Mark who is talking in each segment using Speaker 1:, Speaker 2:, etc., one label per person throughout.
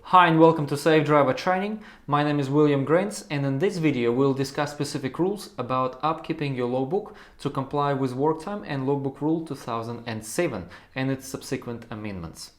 Speaker 1: Hi and welcome to Safe Driver Training. My name is William Grants, and in this video we'll discuss specific rules about upkeeping your logbook to comply with Work Time and Logbook Rule 2007 and its subsequent amendments.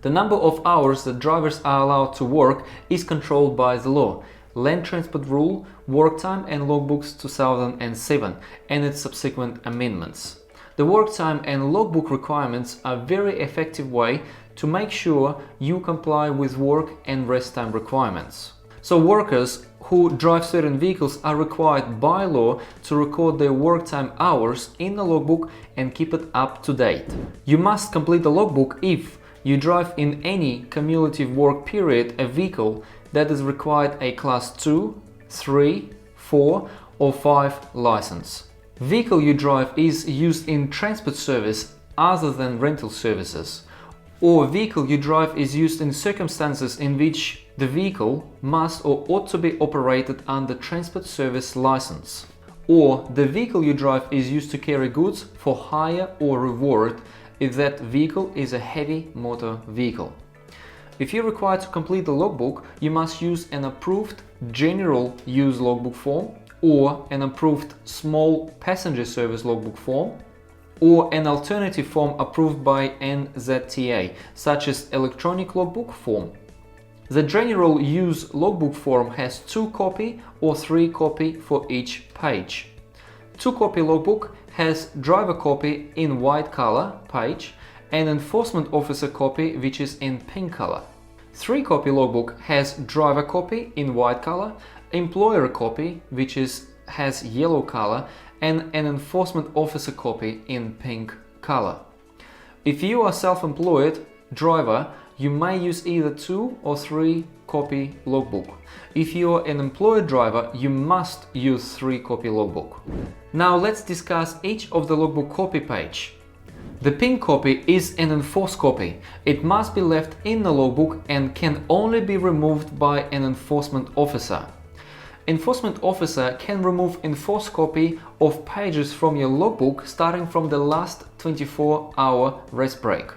Speaker 1: The number of hours that drivers are allowed to work is controlled by the law, Land Transport Rule, Work Time and Logbooks 2007 and its subsequent amendments. The work time and logbook requirements are a very effective way to make sure you comply with work and rest time requirements. So workers who drive certain vehicles are required by law to record their work time hours in the logbook and keep it up to date. You must complete the logbook if you drive in any cumulative work period a vehicle that is required a Class 2, 3, 4 or 5 license. Vehicle you drive is used in transport service other than rental services, or vehicle you drive is used in circumstances in which the vehicle must or ought to be operated under transport service license, or the vehicle you drive is used to carry goods for hire or reward if that vehicle is a heavy motor vehicle. If you're required to complete the logbook, you must use an approved general use logbook form, or an approved small passenger service logbook form, or an alternative form approved by NZTA, such as electronic logbook form. The general use logbook form has 2-copy or 3-copy for each page. 2-copy logbook has driver copy in white color page and enforcement officer copy which is in pink color. 3-copy logbook has driver copy in white color, employer copy which has yellow color, and an enforcement officer copy in pink color. If you are self-employed driver, you may use either 2 or 3-copy logbook. If you are an employed driver, you must use 3-copy logbook. Now let's discuss each of the logbook copy page. The pink copy is an enforced copy. It must be left in the logbook and can only be removed by an enforcement officer. Enforcement officer can remove enforced copy of pages from your logbook starting from the last 24-hour rest break.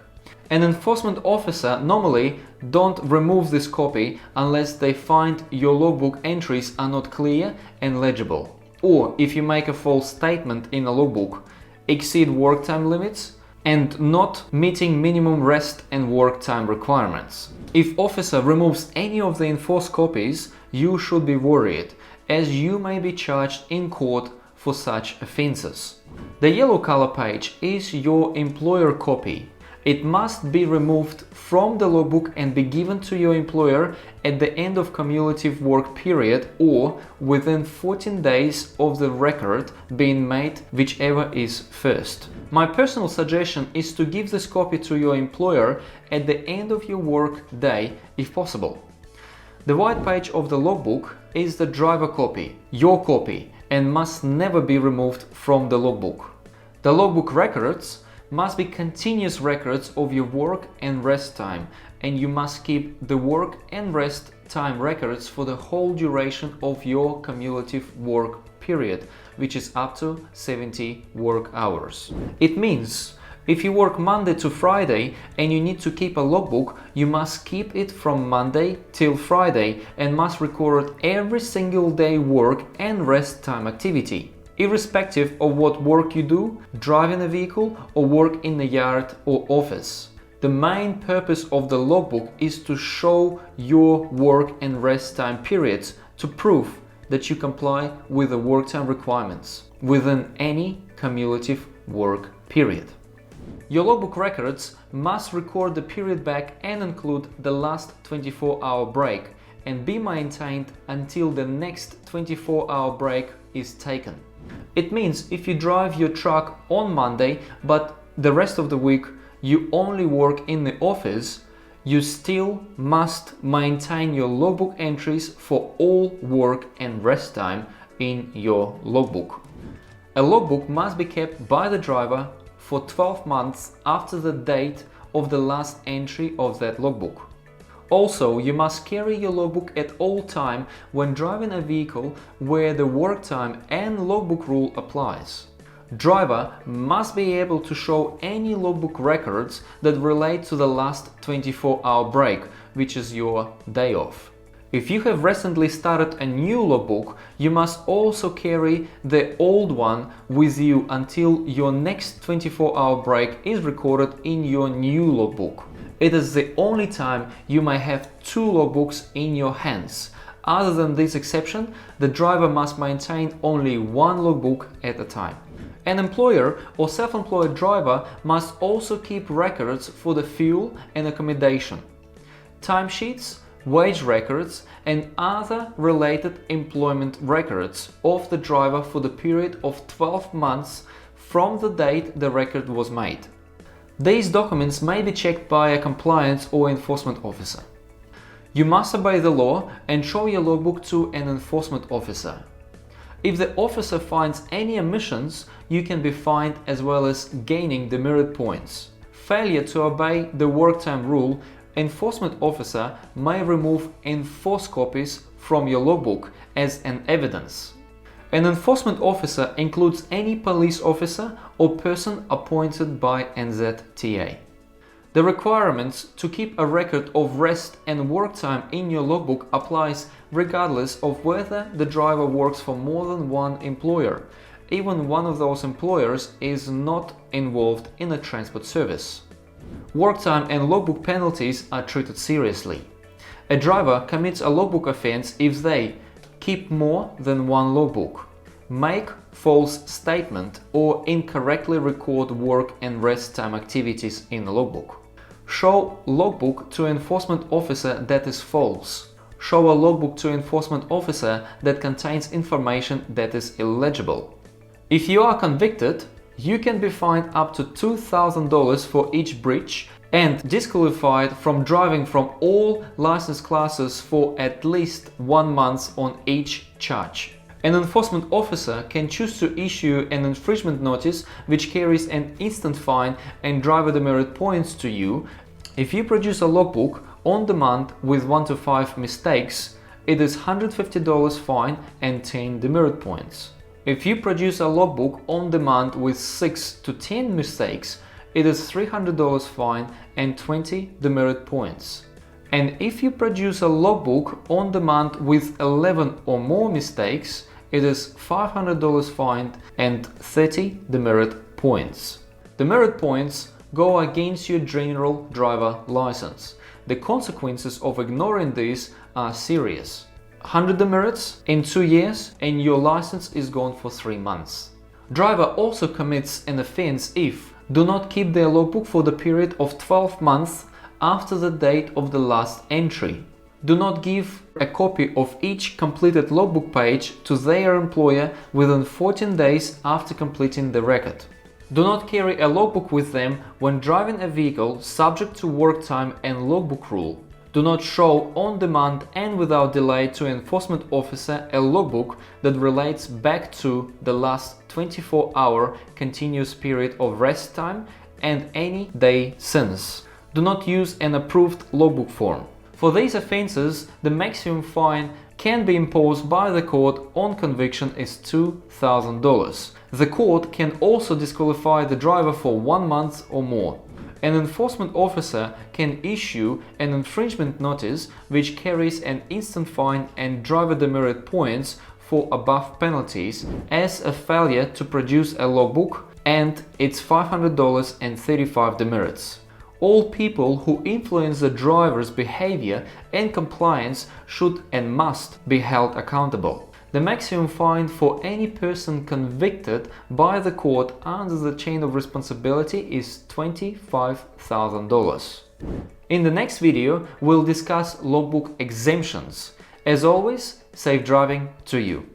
Speaker 1: An enforcement officer normally don't remove this copy unless they find your logbook entries are not clear and legible, or if you make a false statement in a logbook, exceed work time limits, and not meeting minimum rest and work time requirements. If officer removes any of the enforced copies, you should be worried, as you may be charged in court for such offenses. The yellow color page is your employer copy. It must be removed from the logbook and be given to your employer at the end of cumulative work period or within 14 days of the record being made, whichever is first. My personal suggestion is to give this copy to your employer at the end of your work day if possible. The white page of the logbook is the driver copy, your copy, and must never be removed from the logbook. The logbook records must be continuous records of your work and rest time, and you must keep the work and rest time records for the whole duration of your cumulative work period, which is up to 70 work hours. It means if you work Monday to Friday and you need to keep a logbook, you must keep it from Monday till Friday and must record every single day work and rest time activity, irrespective of what work you do, driving a vehicle or work in the yard or office. The main purpose of the logbook is to show your work and rest time periods to prove that you comply with the work time requirements within any cumulative work period. Your logbook records must record the period back and include the last 24-hour break and be maintained until the next 24-hour break is taken. It means if you drive your truck on Monday, but the rest of the week you only work in the office, you still must maintain your logbook entries for all work and rest time in your logbook. A logbook must be kept by the driver for 12 months after the date of the last entry of that logbook. Also, you must carry your logbook at all time when driving a vehicle where the work time and logbook rule applies. Driver must be able to show any logbook records that relate to the last 24-hour break, which is your day off. If you have recently started a new logbook, you must also carry the old one with you until your next 24-hour break is recorded in your new logbook. It is the only time you may have two logbooks in your hands. Other than this exception, the driver must maintain only one logbook at a time. An employer or self-employed driver must also keep records for the fuel and accommodation, timesheets, wage records, and other related employment records of the driver for the period of 12 months from the date the record was made. These documents may be checked by a compliance or enforcement officer. You must obey the law and show your logbook to an enforcement officer. If the officer finds any omissions, you can be fined as well as gaining demerit points. Failure to obey the work time rule, enforcement officer may remove enforced copies from your logbook as an evidence. An enforcement officer includes any police officer or person appointed by NZTA. The requirements to keep a record of rest and work time in your logbook applies regardless of whether the driver works for more than one employer, even one of those employers is not involved in a transport service. Work time and logbook penalties are treated seriously. A driver commits a logbook offense if they keep more than one logbook, make false statement or incorrectly record work and rest time activities in the logbook, show logbook to enforcement officer that is false, show a logbook to enforcement officer that contains information that is illegible. If you are convicted, you can be fined up to $2,000 for each breach and disqualified from driving from all license classes for at least 1 month on each charge. An enforcement officer can choose to issue an infringement notice which carries an instant fine and driver demerit points to you. If you produce a logbook on demand with 1 to 5 mistakes, it is $150 fine and 10 demerit points. If you produce a logbook on demand with 6 to 10 mistakes, it is $300 fine and 20 demerit points. And if you produce a logbook on demand with 11 or more mistakes, it is $500 fine and 30 demerit points. Demerit points go against your general driver license. The consequences of ignoring these are serious. 100 demerits in 2 years and your license is gone for 3 months. Driver also commits an offense if do not keep their logbook for the period of 12 months after the date of the last entry. Do not give a copy of each completed logbook page to their employer within 14 days after completing the record. Do not carry a logbook with them when driving a vehicle subject to work time and logbook rule. Do not show on demand and without delay to enforcement officer a logbook that relates back to the last 24-hour continuous period of rest time and any day since. Do not use an approved logbook form. For these offences, the maximum fine can be imposed by the court on conviction is $2,000. The court can also disqualify the driver for 1 month or more. An enforcement officer can issue an infringement notice which carries an instant fine and driver demerit points for above penalties as a failure to produce a logbook, and it's $500 and 35 demerits. All people who influence the driver's behavior and compliance should and must be held accountable. The maximum fine for any person convicted by the court under the chain of responsibility is $25,000. In the next video, we'll discuss logbook exemptions. As always, safe driving to you.